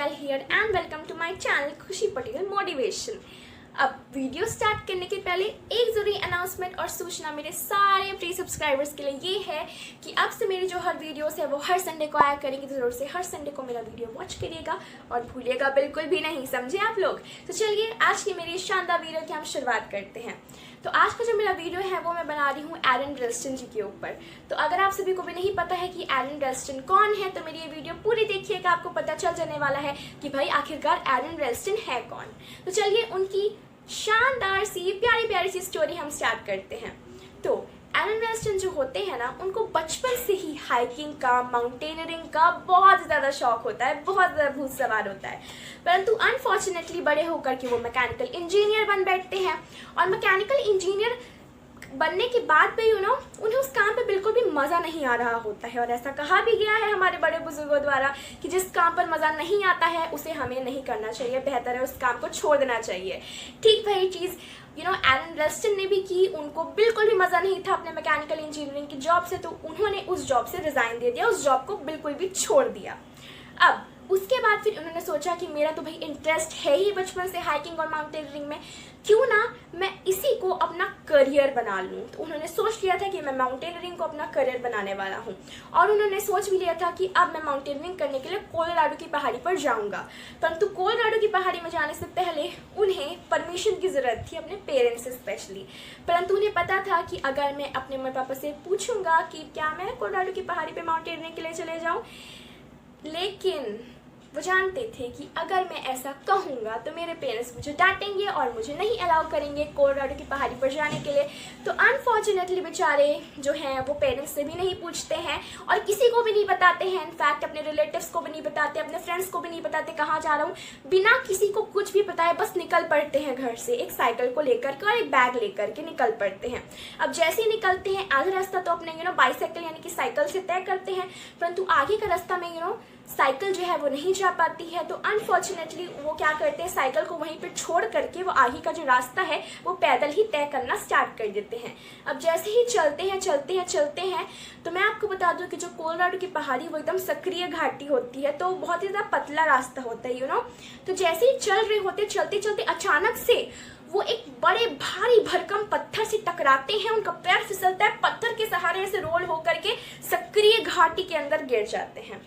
Patel here and welcome to my channel Khushi Patel motivation. अब video start करने के पहले एक ज़रूरी अनाउंसमेंट और सूचना मेरे सारे प्री सब्सक्राइबर्स के लिए ये है कि अब से मेरी जो हर वीडियोस है वो हर संडे को आया करेंगी, तो ज़रूर से हर संडे को मेरा वीडियो वॉच करिएगा और भूलिएगा बिल्कुल भी नहीं, समझे आप लोग। तो चलिए आज की मेरी शानदार वीडियो की हम शुरुआत करते हैं। तो आज का जो मेरा वीडियो है वो मैं बना रही हूँ एरन रेल्स्टन जी के ऊपर। तो अगर आप सभी को भी नहीं पता है कि एरन रेल्स्टन कौन है तो मेरी ये वीडियो पूरी देखिएगा, आपको पता चल जाने वाला है कि भाई आखिरकार एरन रेल्स्टन है कौन। तो चलिए उनकी शानदार सी प्यारी प्यारी सी स्टोरी हम स्टार्ट करते हैं। तो एरन रेल्स्टन जो होते हैं ना, उनको बचपन से ही हाइकिंग का, माउंटेनियरिंग का बहुत ज़्यादा शौक होता है, बहुत ज़्यादा भूत सवार होता है। परंतु अनफॉर्चुनेटली बड़े होकर के वो मैकेनिकल इंजीनियर बन बैठते हैं और मैकेनिकल इंजीनियर बनने के बाद भी उन्हें उस काम पे बिल्कुल भी मज़ा नहीं आ रहा होता है। और ऐसा कहा भी गया है हमारे बड़े बुजुर्गों द्वारा कि जिस काम पर मज़ा नहीं आता है उसे हमें नहीं करना चाहिए, बेहतर है उस काम को छोड़ देना चाहिए। ठीक वही चीज़ एरन रेल्स्टन ने भी की। उनको बिल्कुल भी मज़ा नहीं था अपने मैकेनिकल इंजीनियरिंग की जॉब से, तो उन्होंने उस जॉब से रिज़ाइन दे दिया, उस जॉब को बिल्कुल भी छोड़ दिया। अब उसके बाद फिर उन्होंने सोचा कि मेरा तो भाई इंटरेस्ट है ही बचपन से हाइकिंग और माउंटेनियरिंग में, क्यों ना मैं इसी को अपना करियर बना लूँ। तो उन्होंने सोच लिया था कि मैं माउंटेनियरिंग को अपना करियर बनाने वाला हूँ और उन्होंने सोच भी लिया था कि अब मैं माउंटेनियरिंग करने के लिए कोलोराडो की पहाड़ी पर जाऊँगा। परंतु कोलोराडो की पहाड़ी में जाने से पहले उन्हें परमिशन की ज़रूरत थी, अपने पेरेंट्स से स्पेशली। परंतु उन्हें पता था कि अगर मैं अपने मम्मी पापा से पूछूंगा कि क्या मैं कोलोराडो की पहाड़ी पर माउंटेनियरिंग के लिए चले जाऊँ, लेकिन वो जानते थे कि अगर मैं ऐसा कहूँगा तो मेरे पेरेंट्स मुझे डांटेंगे और मुझे नहीं अलाउ करेंगे कोलोराडो की पहाड़ी पर जाने के लिए। तो अनफॉर्चुनेटली बेचारे जो हैं वो पेरेंट्स से भी नहीं पूछते हैं और किसी को भी नहीं बताते हैं। इनफैक्ट अपने रिलेटिव्स को भी नहीं बताते, अपने फ्रेंड्स को भी नहीं बताते कहाँ जा रहा हूँ, बिना किसी को कुछ भी बताए बस निकल पड़ते हैं घर से, एक साइकिल को लेकर के और एक बैग लेकर के निकल पड़ते हैं। अब जैसे ही निकलते हैं आधा रास्ता तो अपने बाइसाइकिल यानी कि साइकिल से तय करते हैं, परंतु आगे का रास्ता में साइकिल जो है वो नहीं जा पाती है। तो अनफॉर्चुनेटली वो क्या करते हैं, साइकिल को वहीं पे छोड़ करके वो आगे का जो रास्ता है वो पैदल ही तय करना स्टार्ट कर देते हैं। अब जैसे ही चलते हैं तो मैं आपको बता दूं कि जो कोलोराडो की पहाड़ी वो एकदम सक्रिय घाटी होती है, तो बहुत ही ज़्यादा पतला रास्ता होता है तो जैसे ही चल रहे होते चलते अचानक से वो एक बड़े भारी भरकम पत्थर से टकराते हैं, उनका पैर फिसलता है, पत्थर के सहारे से रोल होकर के सक्रिय घाटी के अंदर गिर जाते हैं।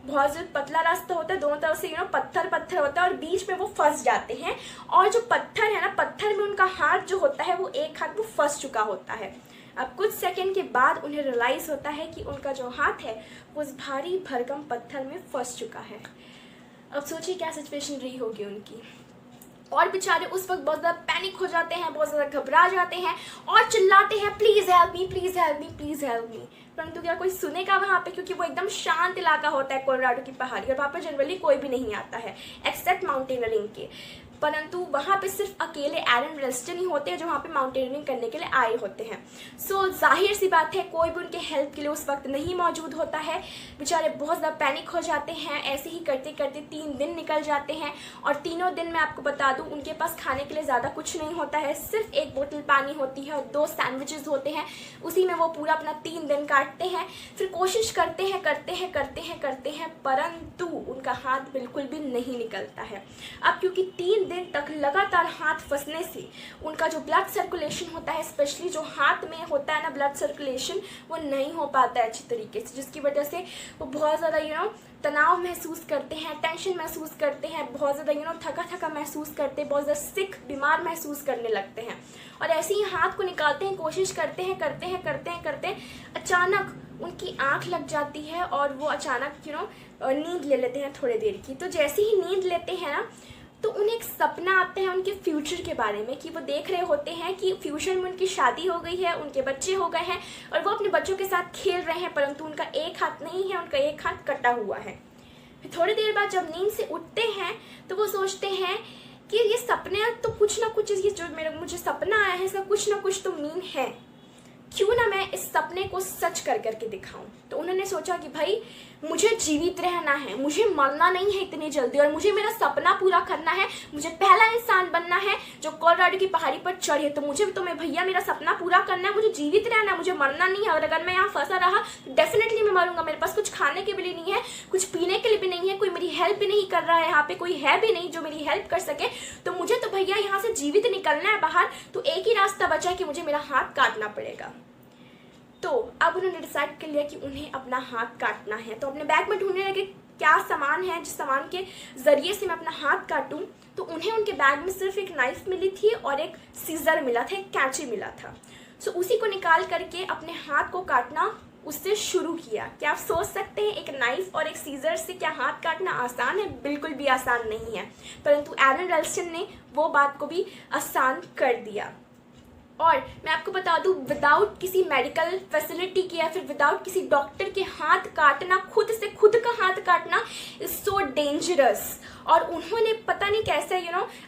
बहुत ज़्यादा पतला रास्ता होता है, दोनों तरफ से पत्थर होता है और बीच में वो फंस जाते हैं। और जो पत्थर है ना, पत्थर में उनका हाथ जो होता है वो एक हाथ वो फंस चुका होता है। अब कुछ सेकंड के बाद उन्हें रियलाइज होता है कि उनका जो हाथ है वो उस भारी भरकम पत्थर में फंस चुका है। अब सोचिए क्या सिचुएशन रही होगी उनकी। और बेचारे उस वक्त बहुत ज़्यादा पैनिक हो जाते हैं, बहुत ज़्यादा घबरा जाते हैं और चिल्लाते हैं please help me, please help me, please help me. परंतु क्या कोई सुनेगा वहाँ पे, क्योंकि वो एकदम शांत इलाका होता है कोलोराडो की पहाड़ी और वहाँ पे जनरली कोई भी नहीं आता है एक्सेप्ट माउंटेनियरिंग के। परंतु वहाँ पे सिर्फ अकेले एरन रेल्स्टन ही होते हैं जो वहाँ पे माउंटेनियरिंग करने के लिए आए होते हैं। सो जाहिर सी बात है कोई भी उनके हेल्प के लिए उस वक्त नहीं मौजूद होता है। बेचारे बहुत ज़्यादा पैनिक हो जाते हैं। ऐसे ही करते करते 3 दिन निकल जाते हैं और तीनों दिन मैं आपको बता दूँ उनके पास खाने के लिए ज़्यादा कुछ नहीं होता है, सिर्फ 1 बोतल पानी होती है और 2 सैंडविचेस होते हैं। उसी में वो पूरा अपना 3 दिन काटते हैं। फिर कोशिश करते हैं परंतु उनका हाथ बिल्कुल भी नहीं निकलता है। अब क्योंकि 3 दिन तक लगातार हाथ फंसने से उनका जो ब्लड सर्कुलेशन होता है, स्पेशली जो हाथ में होता है ना ब्लड सर्कुलेशन, वो नहीं हो पाता है अच्छी तरीके से, जिसकी वजह से वो बहुत ज़्यादा तनाव महसूस करते हैं, टेंशन महसूस करते हैं, बहुत ज़्यादा थका महसूस करते हैं, बहुत ज़्यादा सिक बीमार महसूस करने लगते हैं। और ऐसे ही हाथ को निकालते हैं, कोशिश करते हैं अचानक उनकी आंख लग जाती है और वो अचानक नींद ले लेते हैं थोड़ी देर की। तो जैसे ही नींद लेते हैं ना तो उन्हें एक सपना आता है उनके फ्यूचर के बारे में, कि वो देख रहे होते हैं कि फ्यूचर में उनकी शादी हो गई है, उनके बच्चे हो गए हैं और वो अपने बच्चों के साथ खेल रहे हैं, परंतु उनका एक हाथ नहीं है, उनका एक हाथ कटा हुआ है। फिर थोड़ी देर बाद जब नींद से उठते हैं तो वो सोचते हैं कि ये सपने तो कुछ ना कुछ, ये जो मुझे सपना आया है इसका कुछ ना कुछ तो मीन है, क्यों ना मैं इस सपने को सच कर करके दिखाऊं। तो उन्होंने सोचा कि भाई मुझे जीवित रहना है, मुझे मरना नहीं है इतनी जल्दी, और मुझे मेरा सपना पूरा करना है, मुझे पहला इंसान बनना है जो कोलोराडो की पहाड़ी पर चढ़े। तो मुझे तो मैं भैया मेरा सपना पूरा करना है, मुझे जीवित रहना है, मुझे मरना नहीं है। और अगर मैं यहाँ फंसा रहा तो डेफिनेटली मैं मरूंगा। मेरे पास कुछ खाने के लिए नहीं है, कुछ पीने के लिए भी नहीं है, कोई मेरी हेल्प भी नहीं कर रहा है, यहाँ पे कोई है भी नहीं जो मेरी हेल्प कर सके। तो मुझे तो भैया यहाँ से जीवित निकलना है बाहर। तो एक ही रास्ता बचा है कि मुझे मेरा हाथ काटना पड़ेगा। तो अब उन्होंने डिसाइड कर लिया कि उन्हें अपना हाथ काटना है। तो अपने बैग में ढूंढने लगे क्या सामान है जिस सामान के ज़रिए से मैं अपना हाथ काटूं। तो उन्हें उनके बैग में सिर्फ एक नाइफ मिली थी और एक सीजर मिला था, एक कैंची मिला था। सो उसी को निकाल करके अपने हाथ को काटना उससे शुरू किया। क्या आप सोच सकते हैं एक नाइफ और एक सीजर से क्या हाथ काटना आसान है? बिल्कुल भी आसान नहीं है। परंतु एरन रल्स्टन ने वो बात को भी आसान कर दिया। और मैं आपको बता दूं, विदाउट किसी मेडिकल फैसिलिटी के या फिर विदाउट किसी डॉक्टर के हाथ काटना, खुद से खुद का हाथ काटना इज सो डेंजरस। और उन्होंने पता नहीं कैसे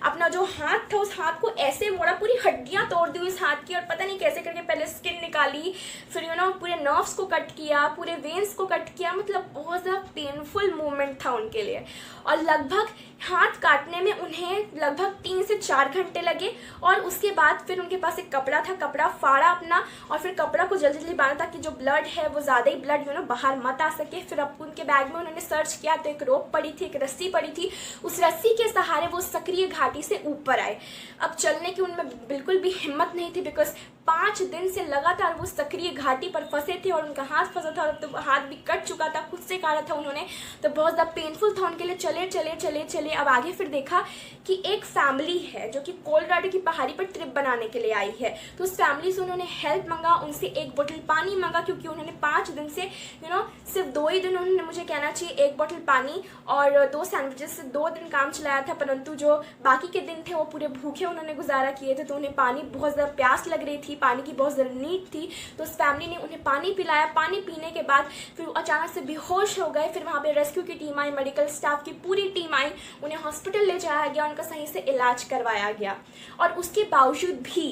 अपना जो हाथ था उस हाथ को ऐसे मोड़ा, पूरी हड्डियां तोड़ दी उस हाथ की, और पता नहीं कैसे करके पहले स्किन निकाली, फिर पूरे नर्व्स को कट किया, पूरे वेन्स को कट किया। मतलब बहुत ज़्यादा पेनफुल मोमेंट था उनके लिए। और लगभग हाथ काटने में उन्हें लगभग 3 से 4 घंटे लगे। और उसके बाद फिर उनके पास एक कपड़ा था, कपड़ा फाड़ा अपना, और फिर कपड़ा को जल्दी जल्दी बांधा ताकि जो ब्लड है वो ज़्यादा ही ब्लड बाहर मत आ सके। फिर अब उनके बैग में उन्होंने सर्च किया तो एक रोप पड़ी थी, एक रस्सी पड़ी थी। उस रस्सी के सहारे वो सक्रिय घाटी से ऊपर आए। अब चलने की उनमें बिल्कुल भी हिम्मत नहीं थी, बिकॉज 5 दिन से लगातार वो सक्रिय घाटी पर फंसे थे और उनका हाथ फंसा था, और तो हाथ भी कट चुका था, खुद से काटा था उन्होंने। तो बहुत ज़्यादा पेनफुल था उनके लिए। चले चले चले चले अब आगे फिर देखा कि एक फैमिली है जो कि कोलोराडो की पहाड़ी पर ट्रिप बनाने के लिए आई है। तो उस फैमिली से उन्होंने हेल्प मांगा, उनसे एक बोतल पानी मांगा, क्योंकि उन्होंने 5 दिन से सिर्फ 2 ही दिन उन्होंने, मुझे कहना चाहिए, 1 बोतल पानी और 2 सैंडविचेस से 2 दिन काम चलाया था। परंतु जो बाकी के दिन थे वो पूरे भूखे उन्होंने गुजारा किए थे। तो उन्हें पानी बहुत ज़्यादा प्यास लग रही थी, पानी की बहुत ज़्यादा नीड थी। तो उस फैमिली ने उन्हें पानी पिलाया। पानी पीने के बाद फिर वो अचानक से बेहोश हो गए। फिर वहाँ पे रेस्क्यू की टीम आई, मेडिकल स्टाफ की पूरी टीम आई, उन्हें हॉस्पिटल ले जाया गया, उनका सही से इलाज करवाया गया। और उसके बावजूद भी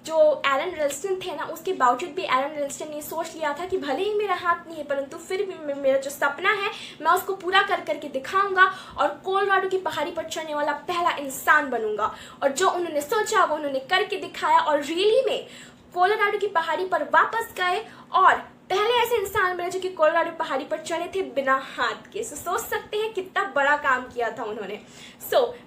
जो एरन रल्स्टन थे ना, उसके बावजूद भी एरन रल्स्टन ने सोच लिया था कि भले ही मेरा हाथ नहीं है परंतु फिर भी मेरा जो सपना है मैं उसको पूरा कर करके दिखाऊंगा और कोलोराडो की पहाड़ी पर चढ़ने वाला पहला इंसान बनूंगा। और जो उन्होंने सोचा वो उन्होंने करके दिखाया, और रियली में कोलोराडो की पहाड़ी पर वापस गए और पहले ऐसे इंसान बने जो कि कोलोराडो पहाड़ी पर चढ़े थे बिना हाथ के। सोच सकते हैं कितना बड़ा काम किया था उन्होंने।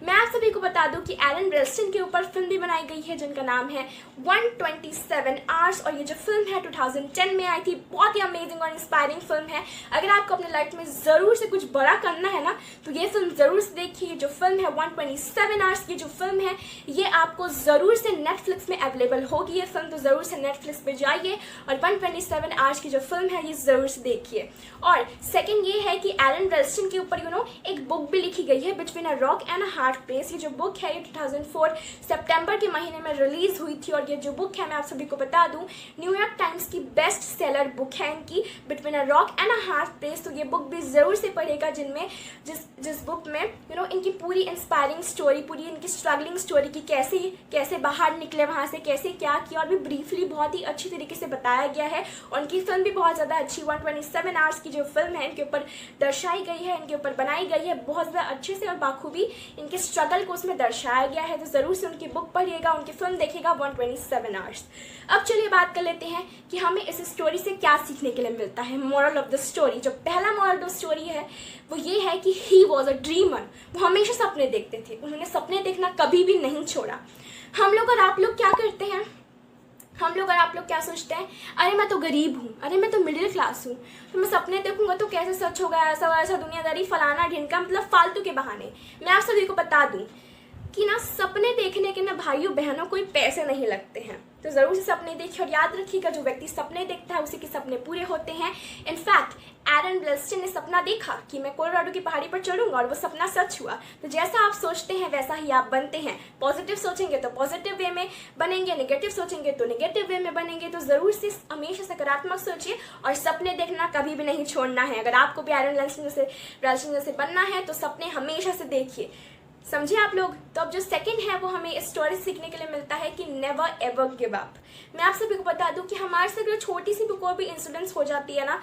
मैं आप सभी को बता दूं कि एरन रल्स्टन के ऊपर फिल्म भी बनाई गई है जिनका नाम है 127 आवर्स, और ये जो फिल्म है 2010 में आई थी। बहुत ही अमेजिंग और इंस्पायरिंग फिल्म है। अगर आपको अपने लाइफ में ज़रूर से कुछ बड़ा करना है ना तो ये फिल्म ज़रूर से देखिए। जो फिल्म है 127 आवर्स की जो फिल्म है ये आपको ज़रूर से नेटफ्लिक्स में अवेलेबल होगी ये फिल्म। तो ज़रूर से नेटफ्लिक्स पर जाइए और 127 आवर्स की जो फिल्म है ये ज़रूर से देखिए। और सेकंड ये है कि एरन रल्स्टन के ऊपर एक बुक भी लिखी गई है, between a rock and a hard place. ये जो बुक है ये 2004 सितंबर के महीने में रिलीज हुई थी। और ये जो बुक है मैं आप सभी को बता दूं न्यूयॉर्क टाइम्स की बेस्ट सेलर बुक है इनकी, between a rock and a hard place. तो ये बुक भी ज़रूर से पढ़ेगा जिनमें जिस बुक में इनकी पूरी इंस्पायरिंग स्टोरी, पूरी इनकी स्ट्रगलिंग स्टोरी की कैसे बाहर निकले वहाँ से, कैसे क्या किया, और भी ब्रीफली बहुत ही अच्छी तरीके से बताया गया है। और उनकी फिल्म भी बहुत ज़्यादा अच्छी 127 आवर्स की जो फिल्म है इनके ऊपर दर्शाई गई है, इनके ऊपर बनाई गई है बहुत ज़्यादा अच्छे से और बाखूबी इनके स्ट्रगल को उसमें दर्शाया गया है। तो ज़रूर से उनकी बुक पढ़िएगा, उनकी फिल्म देखिएगा 127 आवर्स। अब चलिए बात कर लेते हैं कि हमें इस स्टोरी से क्या सीखने के लिए मिलता है। मॉरल ऑफ द स्टोरी, जो पहला मॉरल ऑफ द स्टोरी है वो ये है कि ही वॉज अ ड्रीमर। वो हमेशा सपने देखते थे, उन्होंने सपने देखना कभी भी नहीं छोड़ा। हम लोग और आप लोग क्या करते हैं, हम लोग और आप लोग क्या सोचते हैं, अरे मैं तो गरीब हूँ, अरे मैं तो मिडिल क्लास हूँ, तो मैं सपने देखूंगा तो कैसे सच होगा, ऐसा दुनियादारी फलाना ढिनका, मतलब फालतू के बहाने। मैं आप सभी को बता दूँ कि ना सपने देखने के ना भाइयों बहनों कोई पैसे नहीं लगते हैं। तो ज़रूर से सपने देखिए और याद रखिएगा जो व्यक्ति सपने देखता है उसी के सपने पूरे होते हैं। इनफैक्ट एरन रल्स्टन ने सपना देखा कि मैं कोलोराडो की पहाड़ी पर चढ़ूंगा और वो सपना सच हुआ। तो जैसा आप सोचते हैं वैसा ही आप बनते हैं। पॉजिटिव सोचेंगे तो पॉजिटिव वे में बनेंगे, नेगेटिव सोचेंगे तो नेगेटिव वे में बनेंगे। तो ज़रूर से हमेशा सकारात्मक सोचिए और सपने देखना कभी भी नहीं छोड़ना है। अगर आपको भी एरन रल्स्टन जैसे बनना है तो सपने हमेशा से देखिए। समझे आप लोग। तो अब जो सेकंड है वो हमें इस स्टोरी सीखने के लिए मिलता है कि नेवर एवर गिव अप। मैं आप सभी को बता दूं कि हमारे से अगर छोटी सी भी कोई भी इंसिडेंस हो जाती है ना,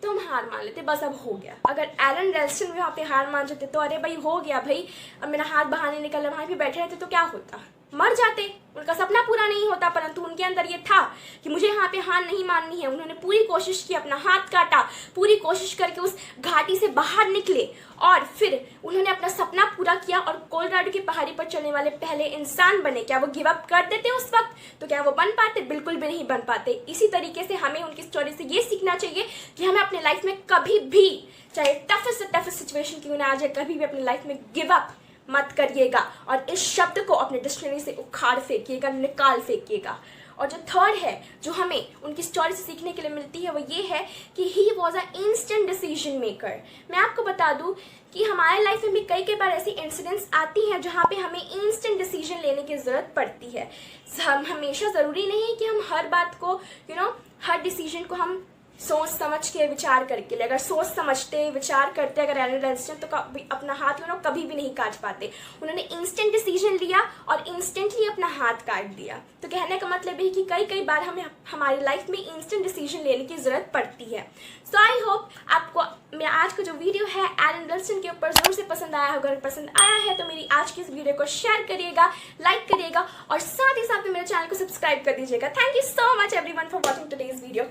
तो हम हार मान लेते, बस अब हो गया। अगर एलन रेल्स्टन भी वहाँ पे हार मान जाते तो अरे भाई हो गया भाई, अब मेरा हाथ बाहर नहीं निकल रहा, वहाँ पे बैठे रहते तो क्या होता, मर जाते, उनका सपना पूरा नहीं होता। परंतु उनके अंदर ये था कि मुझे यहाँ पे हार नहीं माननी है। उन्होंने पूरी कोशिश की, अपना हाथ काटा, पूरी कोशिश करके उस घाटी से बाहर निकले और फिर उन्होंने अपना सपना पूरा किया और कोलोराडो की पहाड़ी पर चलने वाले पहले इंसान बने। क्या वो गिव अप कर देते उस वक्त? तो क्या वो बन पाते? बिल्कुल भी नहीं बन पाते। इसी तरीके से हमें उनकी स्टोरी से ये सीखना चाहिए कि हमें अपने लाइफ में कभी भी, चाहे टफेस्ट से टफेस्ट सिचुएशन क्यों ना आ जाए, कभी भी अपने लाइफ में गिव अप मत करिएगा और इस शब्द को अपने डिक्शनरी से उखाड़ फेंकिएगा, निकाल फेंकिएगा। और जो थर्ड है जो हमें उनकी स्टोरी से सीखने के लिए मिलती है वो ये है कि he was a instant decision maker. मैं आपको बता दूं कि हमारे लाइफ में भी कई बार ऐसी इंसिडेंट्स आती हैं जहाँ पे हमें इंस्टेंट डिसीजन लेने की ज़रूरत पड़ती है। हम हमेशा ज़रूरी नहीं है कि हम हर बात को हर डिसीजन को हम सोच समझ के विचार करके ले। अगर सोच समझते विचार करते अगर एलन रेल्स्टन तो अपना हाथ कभी भी नहीं काट पाते। उन्होंने इंस्टेंट डिसीजन लिया और इंस्टेंटली अपना हाथ काट दिया। तो कहने का मतलब है कि कई बार हमें हमारी लाइफ में इंस्टेंट डिसीजन लेने की ज़रूरत पड़ती है। सो आई होप आपको मेरा आज का जो वीडियो है एलन रेल्स्टन के ऊपर ज़रूर से पसंद आया होगा। अगर पसंद आया है तो मेरी आज की इस वीडियो को शेयर करिएगा, लाइक करिएगा और साथ ही साथ में मेरे चैनल को सब्सक्राइब कर दीजिएगा। Thank you so much everyone for watching today's video.